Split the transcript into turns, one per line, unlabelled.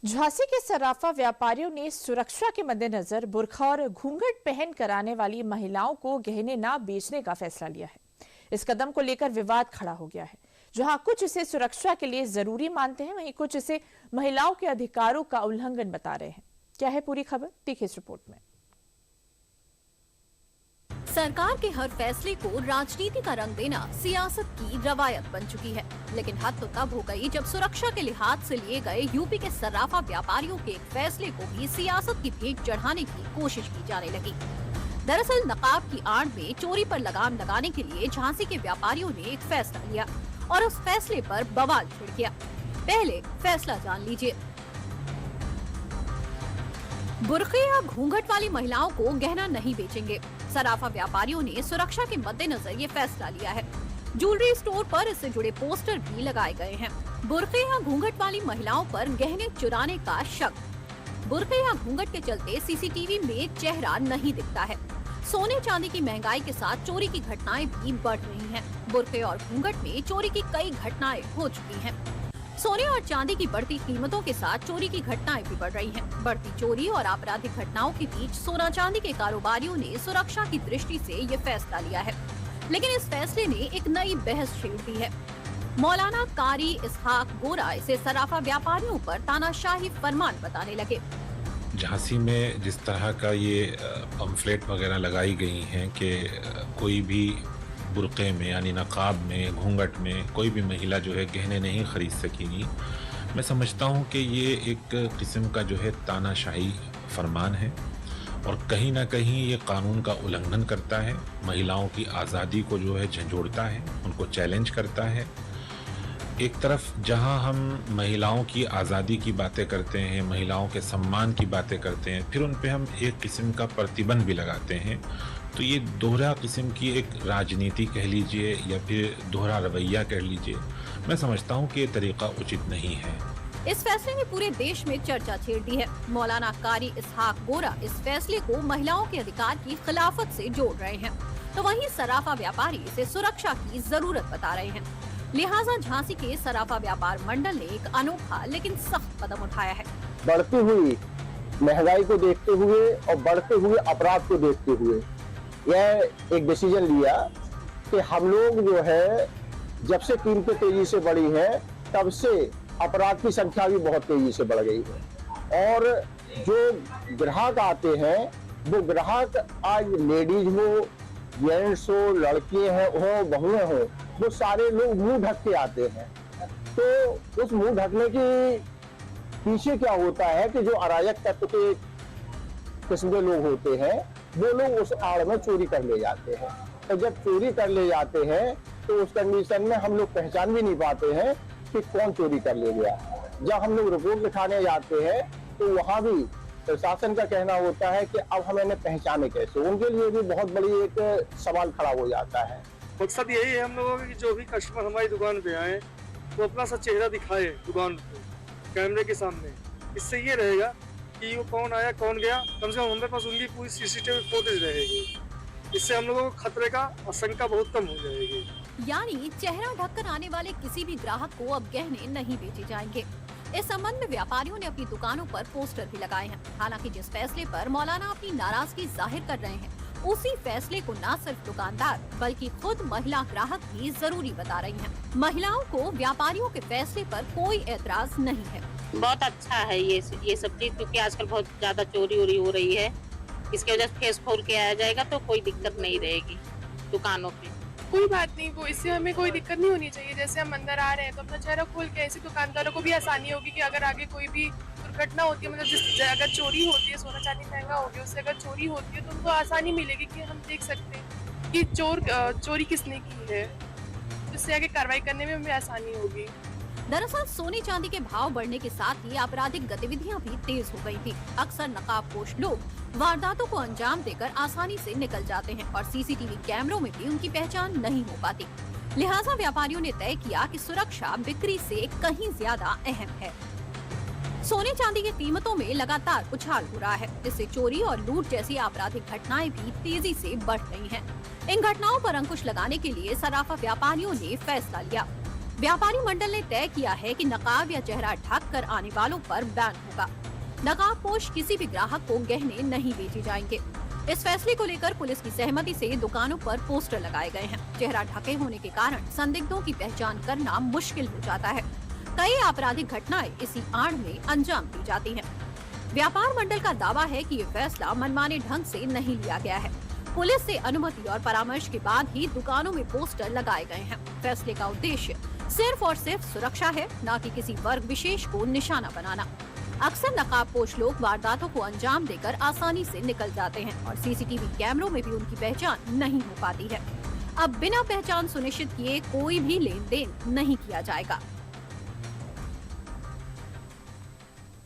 झांसी के सराफा व्यापारियों ने सुरक्षा के मद्देनजर बुर्का और घूंघट पहन कर आने वाली महिलाओं को गहने न बेचने का फैसला लिया है। इस कदम को लेकर विवाद खड़ा हो गया है। जहां कुछ इसे सुरक्षा के लिए जरूरी मानते हैं, वहीं कुछ इसे महिलाओं के अधिकारों का उल्लंघन बता रहे हैं। क्या है पूरी खबर, देखिए इस रिपोर्ट में।
सरकार के हर फैसले को राजनीति का रंग देना सियासत की रवायत बन चुकी है, लेकिन हद तो तब हो गई जब सुरक्षा के लिहाज से लिए गए यूपी के सराफा व्यापारियों के एक फैसले को भी सियासत की भेंट चढ़ाने की कोशिश की जाने लगी। दरअसल नकाब की आड़ में चोरी पर लगाम लगाने के लिए झांसी के व्यापारियों ने एक फैसला लिया और उस फैसले पर बवाल छिड़ गया। पहले फैसला जान लीजिए। बुर्के या घूंघट वाली महिलाओं को गहना नहीं बेचेंगे। सराफा व्यापारियों ने सुरक्षा के मद्देनजर ये फैसला लिया है। ज्वेलरी स्टोर पर इससे जुड़े पोस्टर भी लगाए गए हैं। बुर्के या घूंघट वाली महिलाओं पर गहने चुराने का शक। बुर्के या घूंघट के चलते सीसीटीवी में चेहरा नहीं दिखता है। सोने चांदी की महंगाई के साथ चोरी की घटनाएं भी बढ़ रही हैं। बुर्के और घूंघट में चोरी की कई घटनाएं हो चुकी हैं। सोने और चांदी की बढ़ती कीमतों के साथ चोरी की घटनाएं भी बढ़ रही हैं। बढ़ती चोरी और आपराधिक घटनाओं के बीच सोना चांदी के कारोबारियों ने सुरक्षा की दृष्टि से ये फैसला लिया है, लेकिन इस फैसले ने एक नई बहस छेड़ दी है। मौलाना कारी इसहाक गोरा इसे सराफा व्यापारियों पर तानाशाही फरमान बताने लगे।
झांसी में जिस तरह का ये पम्फलेट वगैरह लगाई गई हैं कि कोई भी बुर्के में यानी नकाब में, घूंघट में कोई भी महिला जो है गहने नहीं खरीद सकेगी, मैं समझता हूँ कि ये एक किस्म का जो है तानाशाही फरमान है और कहीं ना कहीं ये कानून का उल्लंघन करता है। महिलाओं की आज़ादी को जो है झंझोड़ता है, उनको चैलेंज करता है। एक तरफ जहां हम महिलाओं की आज़ादी की बातें करते हैं, महिलाओं के सम्मान की बातें करते हैं, फिर उन पे हम एक किस्म का प्रतिबंध भी लगाते हैं, तो ये दोहरा किस्म की एक राजनीति कह लीजिए या फिर दोहरा रवैया कह लीजिए, मैं समझता हूँ कि ये तरीका उचित नहीं है।
इस फैसले ने पूरे देश में चर्चा छेड़ दी है। मौलाना कारी इसहाक गोरा इस फैसले को महिलाओं के अधिकार की खिलाफत से जोड़ रहे हैं, तो वहीं सराफा व्यापारी इसे सुरक्षा की जरूरत बता रहे हैं। लिहाजा झांसी के सराफा व्यापार मंडल ने एक अनोखा लेकिन सख्त कदम उठाया है।
बढ़ती हुई महंगाई को देखते हुए और बढ़ते हुए अपराध को देखते हुए यह एक डिसीजन लिया कि हम लोग जो है, जब से कीमतें तेजी से बढ़ी हैं तब से अपराध की संख्या भी बहुत तेजी से बढ़ गई है और जो ग्राहक आते हैं वो ग्राहक आज लेडीज हो, जेंट्स हो, लड़कियां हैं हो, बहुएं हो, वो सारे लोग मुंह ढक के आते हैं। तो उस मुंह ढकने के पीछे क्या होता है कि जो अराजक तत्व के किस्म के लोग होते हैं वो लोग उस आड़ में चोरी कर ले जाते हैं, और जब चोरी कर ले जाते हैं तो उस कंडीशन में हम लोग पहचान भी नहीं पाते हैं कि कौन चोरी कर ले गया। जब हम लोग रिपोर्ट लिखाने जाते हैं तो वहाँ भी प्रशासन का कहना होता है कि अब हम इन्हें पहचाने कैसे। उनके लिए भी बहुत बड़ी एक सवाल खड़ा हो जाता है।
मकसद यही है हम लोगों की, जो भी कस्टमर हमारी दुकान पे आए वो अपना सा चेहरा दिखाए दुकान पे कैमरे के सामने। इससे ये रहेगा कि वो कौन आया कौन गया, कम से कम हमारे पास उनकी पूरी सीसीटीवी फुटेज रहेगी। इससे हम लोगों को खतरे का आशंका बहुत कम हो जाएगी।
यानी चेहरा ढककर आने वाले किसी भी ग्राहक को अब गहने नहीं बेचे जाएंगे। इस संबंध में व्यापारियों ने अपनी दुकानों पर पोस्टर भी लगाए हैं। हालांकि जिस फैसले पर मौलाना अपनी नाराजगी जाहिर कर रहे हैं, उसी फैसले को न सिर्फ दुकानदार बल्कि खुद महिला ग्राहक भी जरूरी बता रही हैं। महिलाओं को व्यापारियों के फैसले पर कोई एतराज नहीं है।
बहुत अच्छा है ये सब चीज, क्योंकि आजकल बहुत ज्यादा चोरी वोरी हो रही है। इसके वजह से फेस खोल के आया जाएगा तो कोई दिक्कत नहीं रहेगी दुकानों पे।
कोई बात नहीं, वो इससे हमें कोई दिक्कत नहीं होनी चाहिए। जैसे हम अंदर आ रहे हैं तो अपना चेहरा खोल के, ऐसे दुकानदारों को भी आसानी होगी कि अगर आगे कोई भी दुर्घटना होती है, मतलब अगर चोरी होती है, सोना चांदी महंगा हो गया, उससे अगर चोरी होती है तो उनको आसानी मिलेगी कि हम देख सकते हैं कि चोरी किसने की है, जिससे आगे कार्रवाई करने में हमें आसानी होगी।
दरअसल सोने चांदी के भाव बढ़ने के साथ ही आपराधिक गतिविधियां भी तेज हो गई थी। अक्सर नकाबपोश लोग वारदातों को अंजाम देकर आसानी से निकल जाते हैं और सीसीटीवी कैमरों में भी उनकी पहचान नहीं हो पाती। लिहाजा व्यापारियों ने तय किया कि सुरक्षा बिक्री से कहीं ज्यादा अहम है। सोने चांदी की कीमतों में लगातार उछाल हो रहा है, जिससे चोरी और लूट जैसी आपराधिक घटनाएं भी तेजी से बढ़ रही हैं। इन घटनाओं पर अंकुश लगाने के लिए सराफा व्यापारियों ने फैसला लिया। व्यापारी मंडल ने तय किया है कि नकाब या चेहरा ढक कर आने वालों पर बैन होगा। नकाब पोश किसी भी ग्राहक को गहने नहीं बेचे जाएंगे। इस फैसले को लेकर पुलिस की सहमति से दुकानों पर पोस्टर लगाए गए हैं। चेहरा ढके होने के कारण संदिग्धों की पहचान करना मुश्किल हो जाता है। कई आपराधिक घटनाएं इसी आड़ में अंजाम दी जाती हैं। व्यापार मंडल का दावा है कि ये फैसला मनमाने ढंग से नहीं लिया गया है। पुलिस से अनुमति और परामर्श के बाद ही दुकानों में पोस्टर लगाए गए हैं। फैसले का उद्देश्य सिर्फ और सिर्फ सुरक्षा है, न कि किसी वर्ग विशेष को निशाना बनाना। अक्सर नकाबपोश लोग वारदातों को अंजाम देकर आसानी से निकल जाते हैं और सीसीटीवी कैमरों में भी उनकी पहचान नहीं हो पाती है। अब बिना पहचान सुनिश्चित किए कोई भी लेन देन नहीं किया जाएगा।